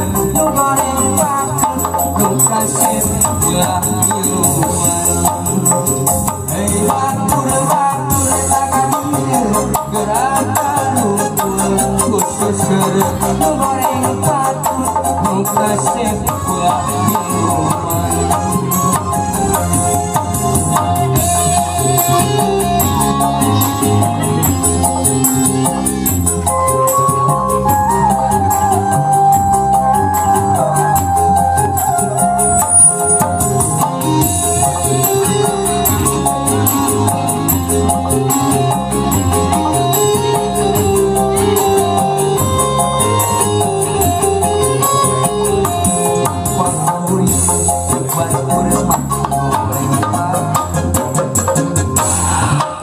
nu goreng patut nu kasih ulah miluan. Hei batur-batur tagadieu gerakan unggul khusus geureum nu goreng patut nu kasih ulah miluan.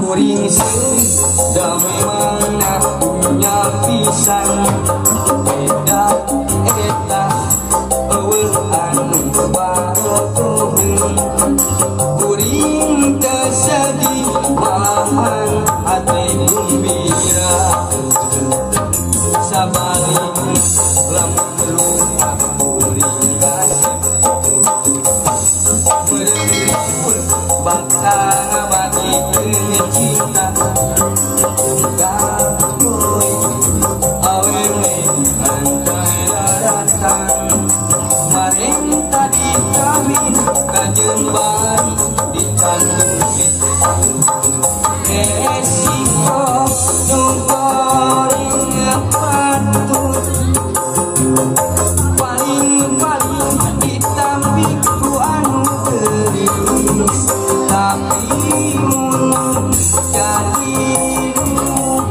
Kuring da memang punya pisan beda eta eueuh anu barotoheun kuring teu sedih malahan hate gembira sabalik lamun lupa kuring kasih bersyukur bakal ngabagikeun cinta gawe awewe antai daratan maring tadi kawin kajemban dicanduki resiko nu goreng patut paling ditampi ku anu geulis tapi mun jadi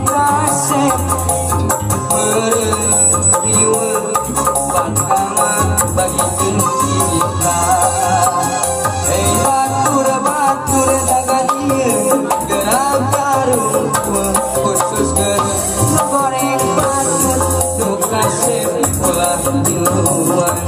kasep meriweuh bakal bagikeun kita. Hei batur-batur tagadieu gerakan unggul khusus geureum nu goreng patut nu kasep ulah miluan.